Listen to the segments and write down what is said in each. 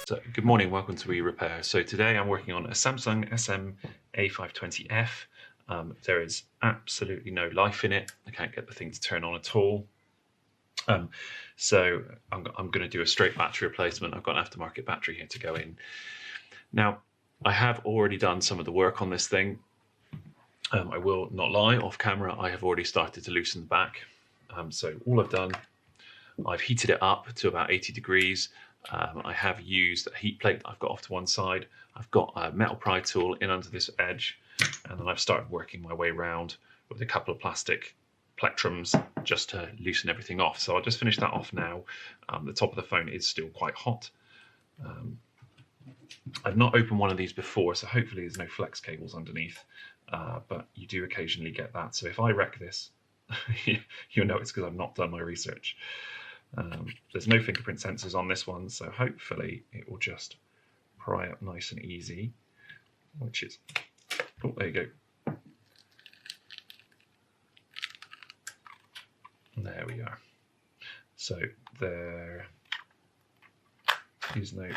So, good morning, welcome to eRepair. So today I'm working on a Samsung SM-A520F. There is absolutely no life in it. I can't get the thing to turn on at all. So I'm going to do a straight battery replacement. I've got an aftermarket battery here to go in. Now, I have already done some of the work on this thing. I will not lie, off camera, I have already started to loosen the back. So all I've done, I've heated it up to about 80 degrees. I have used a heat plate that I've got off to one side. I've got a metal pry tool in under this edge, and then I've started working my way around with a couple of plastic plectrums just to loosen everything off. So I'll just finish that off now. The top of the phone is still quite hot. I've not opened one of these before, so hopefully there's no flex cables underneath, but you do occasionally get that. So if I wreck this, you'll know it's because I've not done my research. There's no fingerprint sensors on this one, so hopefully it will just pry up nice and easy, which is, oh, there you go. There we are. So there is no,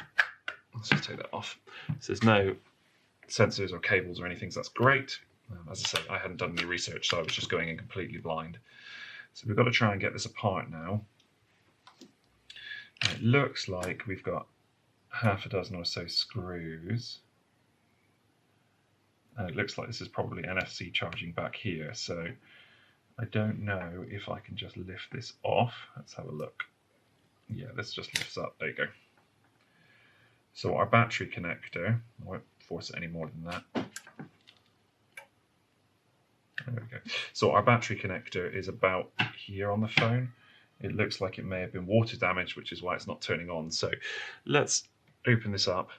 let's just take that off. So there's no sensors or cables or anything, so that's great. As I say, I hadn't done any research, so I was just going in completely blind. So we've got to try and get this apart now. It looks like we've got half a dozen or so screws. And it looks like this is probably NFC charging back here. So I don't know if I can just lift this off. Let's have a look. Yeah, this just lifts up. There you go. So our battery connector, I won't force it any more than that. There we go. So our battery connector is about here on the phone. It looks like it may have been water damage, which is why it's not turning on. So let's open this up.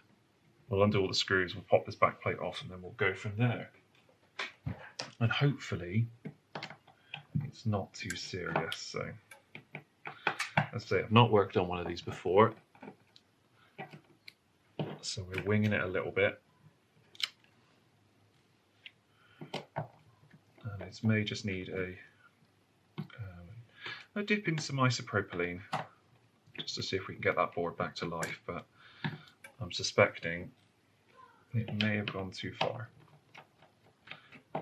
We'll undo all the screws, we'll pop this back plate off, and then we'll go from there. And hopefully it's not too serious. So as I say, I've not worked on one of these before, so we're winging it a little bit. And it may just need a dip in some isopropylene just to see if we can get that board back to life, but I'm suspecting it may have gone too far.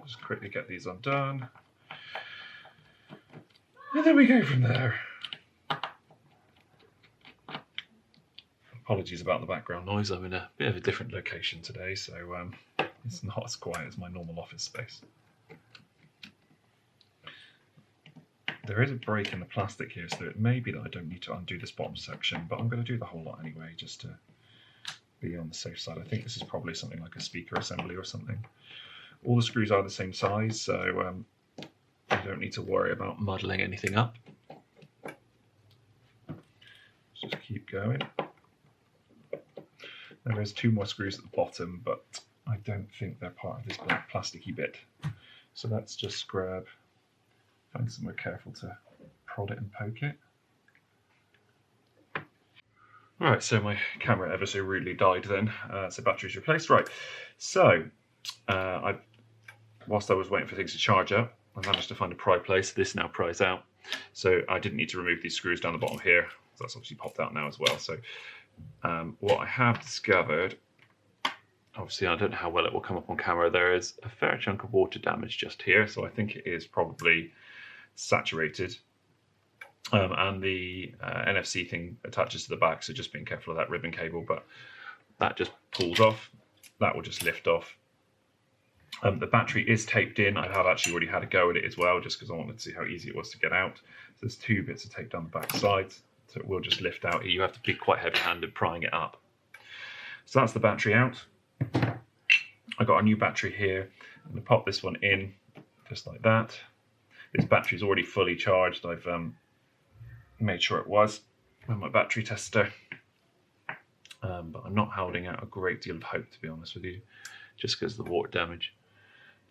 Just quickly get these undone, and then we go from there. Apologies about the background noise, I'm in a bit of a different location today, so it's not as quiet as my normal office space. There is a break in the plastic here, so it may be that I don't need to undo this bottom section, but I'm going to do the whole lot anyway, just to be on the safe side. I think this is probably something like a speaker assembly or something. All the screws are the same size, so you don't need to worry about muddling anything up. Just keep going. There is two more screws at the bottom, but I don't think they're part of this black plasticky bit. So let's just grab, find somewhere careful to prod it and poke it. Right, so my camera ever so rudely died then, so battery's replaced. Right, so whilst I was waiting for things to charge up, I managed to find a pry place. This now pries out, so I didn't need to remove these screws down the bottom here. So that's obviously popped out now as well. So what I have discovered, obviously I don't know how well it will come up on camera, there is a fair chunk of water damage just here, so I think it is probably saturated. And the NFC thing attaches to the back, so just being careful of that ribbon cable, but that just pulls off. That will just lift off. The battery is taped in. I have actually already had a go at it as well, just because I wanted to see how easy it was to get out. So there's two bits of tape down the back sides, so it will just lift out. You have to be quite heavy-handed prying it up. So that's the battery out. I got a new battery here. I'm going to pop this one in, just like that. This battery is already fully charged. I've made sure it was with my battery tester, but I'm not holding out a great deal of hope, to be honest with you, just because of the water damage.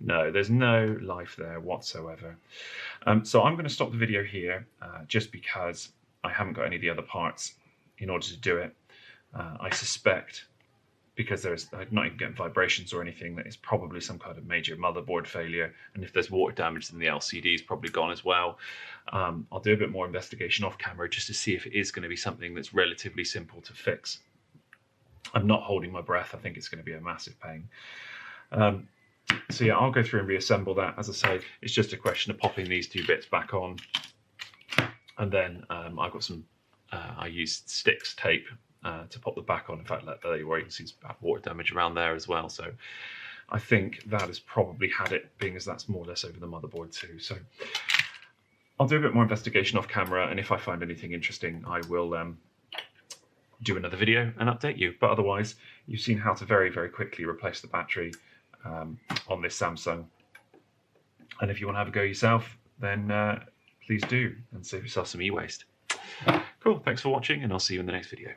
No, there's no life there whatsoever. So I'm going to stop the video here, just because I haven't got any of the other parts in order to do it. I suspect because there's not even getting vibrations or anything, that is probably some kind of major motherboard failure. And if there's water damage, then the LCD is probably gone as well. I'll do a bit more investigation off camera just to see if it is going to be something that's relatively simple to fix. I'm not holding my breath. I think it's going to be a massive pain. So yeah, I'll go through and reassemble that. As I say, it's just a question of popping these two bits back on. And then I've got some, I used sticks tape to pop the back on. In fact, there you are, you can see some water damage around there as well. So I think that has probably had it, being as that's more or less over the motherboard too. So I'll do a bit more investigation off camera, and if I find anything interesting, I will do another video and update you. But otherwise, you've seen how to very, very quickly replace the battery on this Samsung. And if you want to have a go yourself, then please do, and save yourself some e-waste. Cool, thanks for watching, and I'll see you in the next video.